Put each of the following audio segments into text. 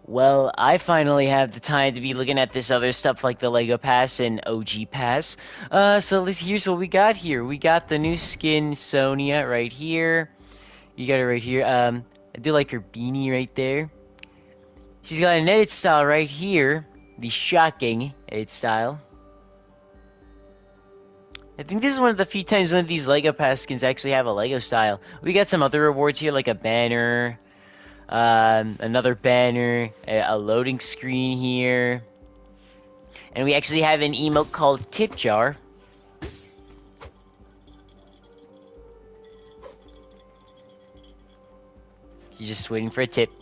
Well, I finally have the time to be looking at this other stuff like the Lego Pass and OG Pass. Here's what we got here. We got the new skin Sonia right here. You got it right here. I do like her beanie right there. She's got an edit style right here. The shocking edit style. I think this is one of the few times when these Lego Pass skins actually have a Lego style. We got some other rewards here like a banner. Another banner, a loading screen here. And we actually have an emote called Tip Jar. You're just waiting for a tip.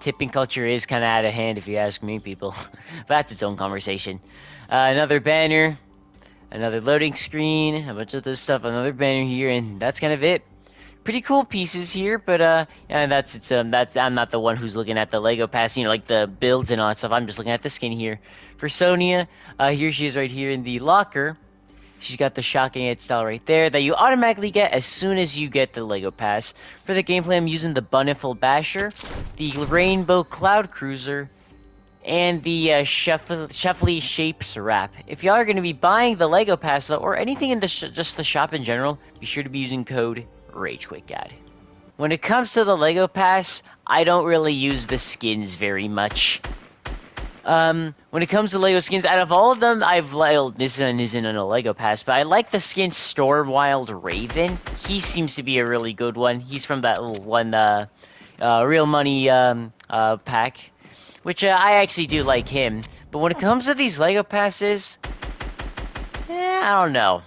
Tipping culture is kind of out of hand if you ask me, people. But that's its own conversation. Another banner. Another loading screen. A bunch of this stuff. Another banner here. And that's kind of it. Pretty cool pieces here, but yeah, that's I'm not the one who's looking at the Lego Pass, like the builds and all that stuff. I'm just looking at the skin here. For Sonia, here she is right here in the locker. She's got the shocking head style right there that you automatically get as soon as you get the Lego Pass. For the gameplay, I'm using the Bunnyful Basher, the Rainbow Cloud Cruiser, and the Shuffly Shapes Wrap. If y'all are going to be buying the Lego Pass, though, or anything in the just the shop in general, be sure to be using code RageQuitGuide. When it comes to the Lego Pass, I don't really use the skins very much. When it comes to Lego skins, out of all of them, this one isn't in a Lego Pass, but I like the skin Stormwild Raven. He seems to be a really good one. He's from that little one, Real Money, pack, which, I actually do like him. But when it comes to these Lego Passes, I don't know.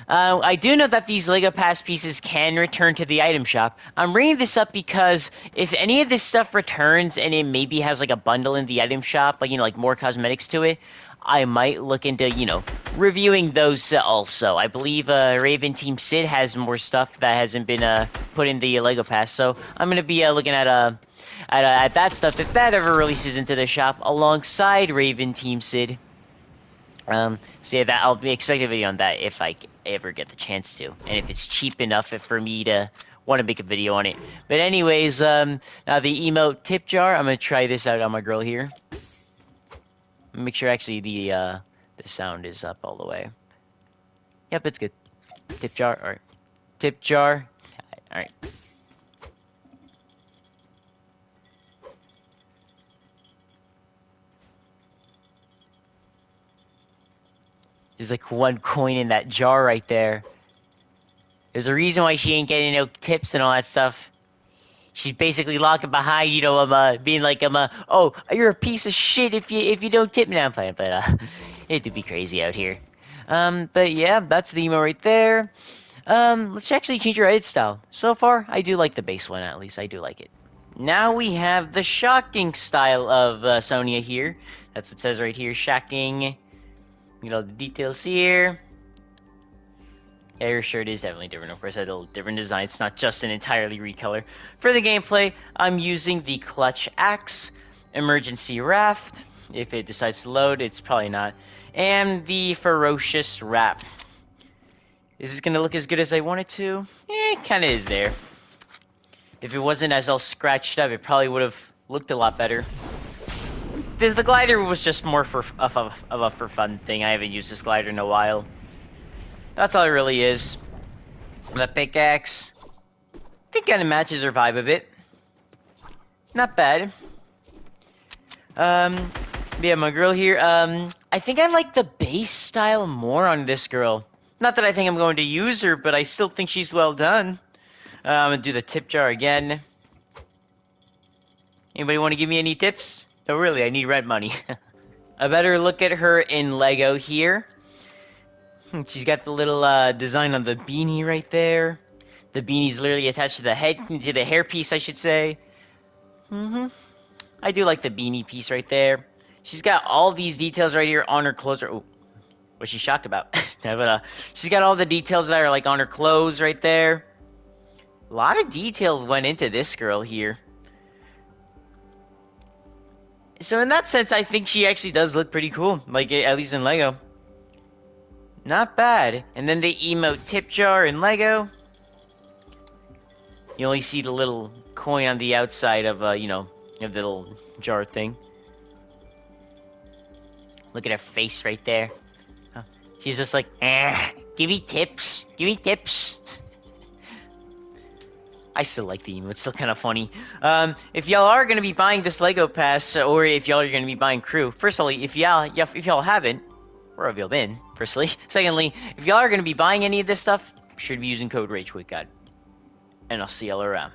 I do know that these Lego Pass pieces can return to the item shop. I'm bringing this up because if any of this stuff returns and it maybe has like a bundle in the item shop, like, like more cosmetics to it, I might look into, reviewing those also. I believe Raven Team Sid has more stuff that hasn't been put in the Lego Pass, so I'm going to be looking at that stuff if that ever releases into the shop alongside Raven Team Sid. So yeah, I'll be expecting a video on that if I ever get the chance to, and if it's cheap enough for me to want to make a video on it. But anyways, now the emote tip jar, I'm gonna try this out on my girl here. Make sure actually the sound is up all the way. Yep, it's good. Tip jar, alright. Tip jar, alright. There's like one coin in that jar right there. There's a reason why she ain't getting no tips and all that stuff. She's basically locking behind, being like, oh, you're a piece of shit if you don't tip me. Now I'm playing, but it do be crazy out here. But yeah, that's the emo right there. Let's actually change your edit style. So far, I do like the base one, at least I do like it. Now we have the shocking style of Sonia here. That's what it says right here, shocking. The details here. Yeah, your shirt is definitely different. Of course, I had a different design. It's not just an entirely recolor. For the gameplay, I'm using the Clutch Axe, Emergency Raft. If it decides to load, it's probably not. And the Ferocious Wrap. Is this going to look as good as I want it to? It kind of is there. If it wasn't as all scratched up, it probably would have looked a lot better. The glider was just more for fun thing. I haven't used this glider in a while. That's all it really is. The pickaxe, I think, kind of matches her vibe a bit. Not bad. Yeah, my girl here. I think I like the base style more on this girl. Not that I think I'm going to use her, but I still think she's well done. I'm gonna do the tip jar again. Anybody want to give me any tips? No, really, I need rent money. A better look at her in Lego here. She's got the little design on the beanie right there. The beanie's literally attached to the hairpiece, I should say. I do like the beanie piece right there. She's got all these details right here on her clothes. Oh, what's she shocked about? But she's got all the details that are like on her clothes right there. A lot of detail went into this girl here. So in that sense, I think she actually does look pretty cool. Like, at least in Lego. Not bad. And then the emote tip jar in Lego. You only see the little coin on the outside of you know, of the little jar thing. Look at her face right there. She's just like, give me tips. Give me tips. I still like the emote. It's still kind of funny. If y'all are gonna be buying this Lego Pass, or if y'all are gonna be buying Crew, first of all, if y'all haven't, where have y'all been? Firstly, secondly, if y'all are gonna be buying any of this stuff, you should be using code RageQuitGuide. And I'll see y'all around.